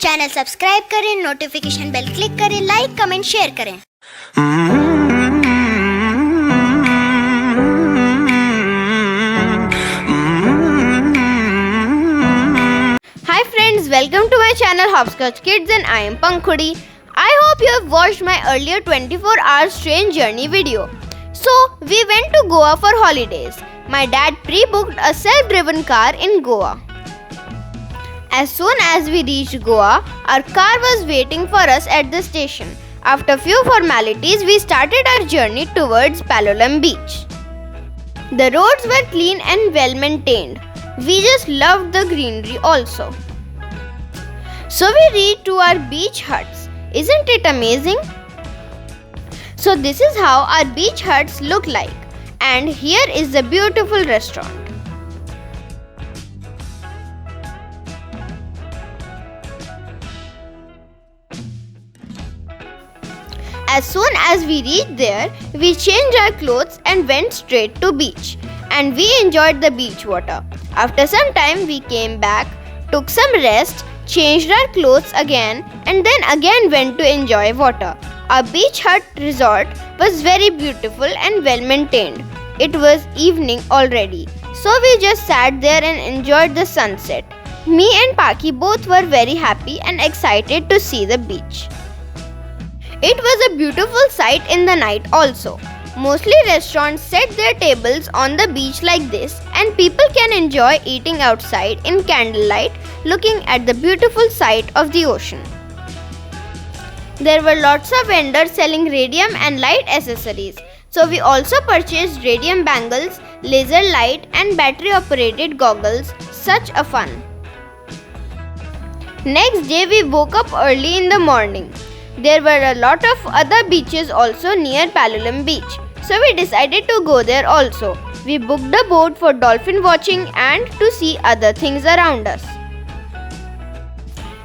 Channel subscribe करें, notification bell click करें, like comment share करें। Hi friends, welcome to my channel Hopscotch Kids and I am Pankhudi. I hope you have watched my earlier 24 hours train journey video. So, we went to Goa for holidays. My dad pre-booked a self-driven car in Goa. As soon as we reached Goa, our car was waiting for us at the station. After few formalities, we started our journey towards Palolem beach. The roads were clean and well maintained. We just loved the greenery also. So we reached to our beach huts. Isn't it amazing? So this is how our beach huts look like. And here is the beautiful restaurant. As soon as we reached there, we changed our clothes and went straight to beach. And we enjoyed the beach water. After some time we came back, took some rest, changed our clothes again and then again went to enjoy water. Our beach hut resort was very beautiful and well maintained. It was evening already, so we just sat there and enjoyed the sunset. Me and Paki both were very happy and excited to see the beach. It was a beautiful sight in the night also. Mostly restaurants set their tables on the beach like this and people can enjoy eating outside in candlelight looking at the beautiful sight of the ocean. There were lots of vendors selling radium and light accessories. So we also purchased radium bangles, laser light and battery operated goggles. Such a fun. Next day we woke up early in the morning. There were a lot of other beaches also near Palolem beach. So we decided to go there also. We booked a boat for dolphin watching and to see other things around us.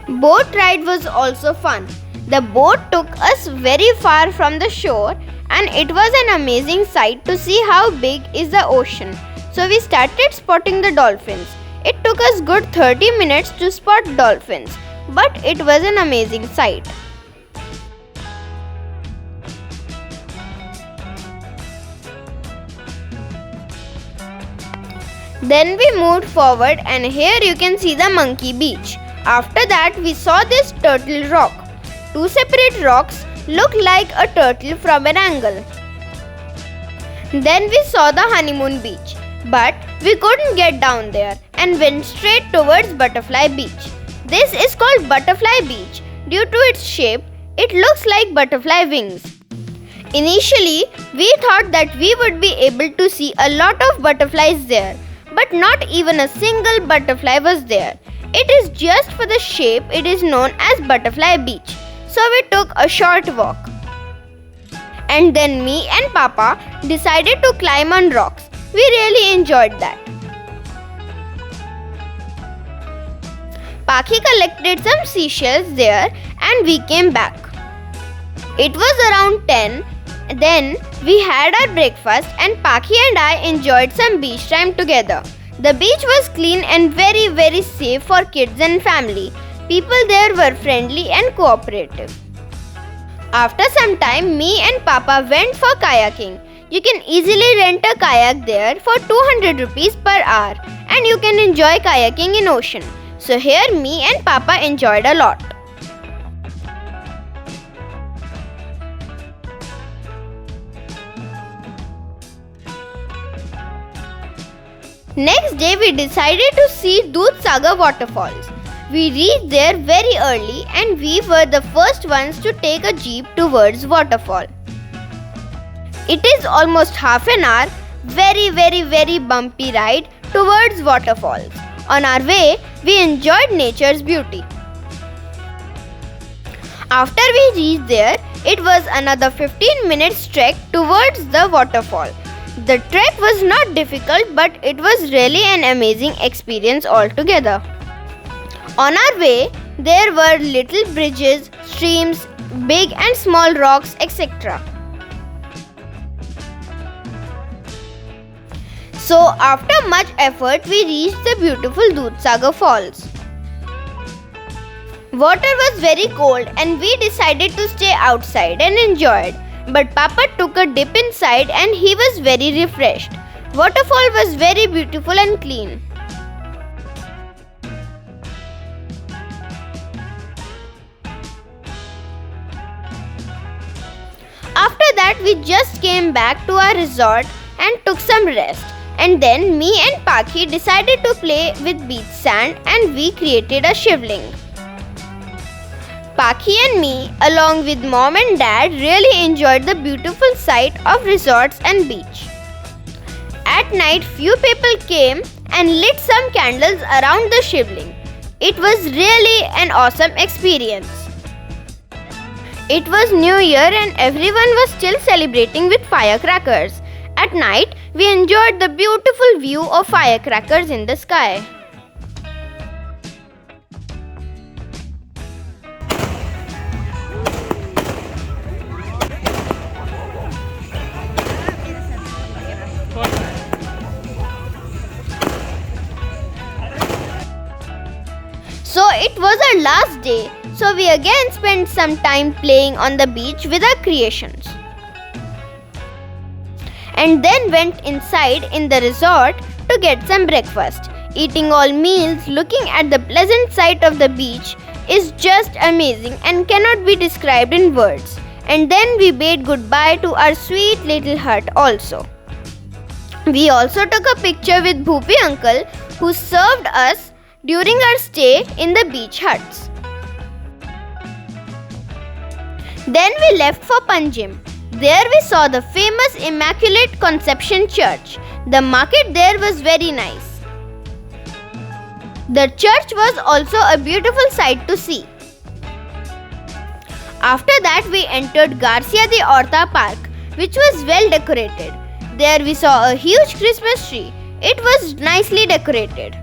Boat ride was also fun. The boat took us very far from the shore and it was an amazing sight to see how big is the ocean. So we started spotting the dolphins. It took us good 30 minutes to spot dolphins, but it was an amazing sight. Then we moved forward and here you can see the monkey beach. After that we saw this turtle rock. Two separate rocks look like a turtle from an angle. Then we saw the honeymoon beach, but we couldn't get down there and went straight towards Butterfly Beach. This is called Butterfly Beach due to its shape. It looks like butterfly wings. Initially we thought that we would be able to see a lot of butterflies there, but not even a single butterfly was there. It is just for the shape it is known as Butterfly Beach. So we took a short walk. And then me and Papa decided to climb on rocks. We really enjoyed that. Paki collected some seashells there and we came back. It was around 10. Then we had our breakfast and Paki and I enjoyed some beach time together. The beach was clean and very safe for kids and family. People there were friendly and cooperative. After some time, me and Papa went for kayaking. You can easily rent a kayak there for 200 rupees per hour and you can enjoy kayaking in ocean. So here me and Papa enjoyed a lot. Next day we decided to see Dudhsagar waterfalls. We reached there very early and we were the first ones to take a jeep towards waterfall. It is almost half an hour, very bumpy ride towards waterfalls. On our way, we enjoyed nature's beauty. After we reached there, it was another 15 minutes trek towards the waterfall. The trek was not difficult, but it was really an amazing experience altogether. On our way, there were little bridges, streams, big and small rocks, etc. So after much effort, we reached the beautiful Dudhsagar Falls. Water was very cold and we decided to stay outside and enjoy it. But Papa took a dip inside and he was very refreshed. Waterfall was very beautiful and clean. After that, we just came back to our resort and took some rest. And then me and Paki decided to play with beach sand and we created a shivling. Paki and me, along with mom and dad, really enjoyed the beautiful sight of resorts and beach. At night, few people came and lit some candles around the shivling. It was really an awesome experience. It was New Year and everyone was still celebrating with firecrackers. At night, we enjoyed the beautiful view of firecrackers in the sky. So it was our last day, so we again spent some time playing on the beach with our creations. And then went inside in the resort to get some breakfast. Eating all meals, looking at the pleasant sight of the beach is just amazing and cannot be described in words. And then we bade goodbye to our sweet little hut also. We also took a picture with Bhupi uncle who served us during our stay in the beach huts. Then we left for Panjim. There we saw the famous Immaculate Conception Church. The market there was very nice. The church was also a beautiful sight to see. After that we entered Garcia de Horta Park, which was well decorated. There we saw a huge Christmas tree. It was nicely decorated.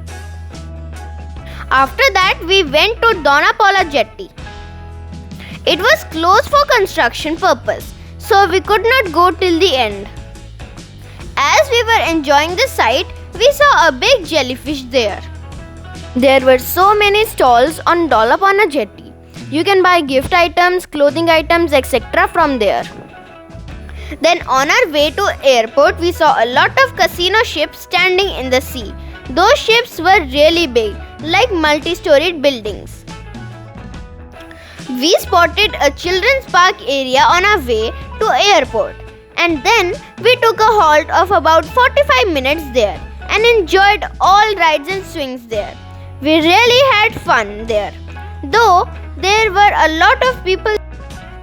After that, we went to Dona Paula Jetty. It was closed for construction purpose, so we could not go till the end. As we were enjoying the sight, we saw a big jellyfish there. There were so many stalls on Dolapana Jetty. You can buy gift items, clothing items, etc. from there. Then on our way to airport, we saw a lot of casino ships standing in the sea. Those ships were really big, like multi-storied buildings. We spotted a children's park area on our way to airport, and then we took a halt of about 45 minutes there and enjoyed all rides and swings there. We really had fun there. Though there were a lot of people,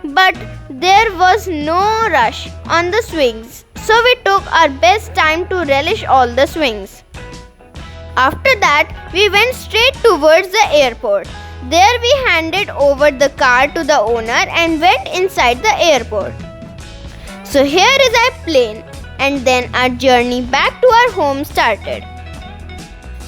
but there was no rush on the swings, so we took our best time to relish all the swings. After that, we went straight towards the airport. There we handed over the car to the owner and went inside the airport. So here is our plane, and then our journey back to our home started.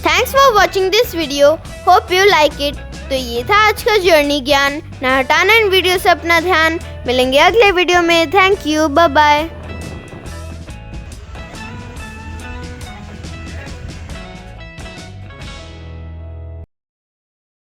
Thanks for watching this video. Hope you like it. तो ये था आज का journey ज्ञान। ना हटाना इन video से अपना ध्यान। मिलेंगे अगले वीडियो में। Thank you, bye bye.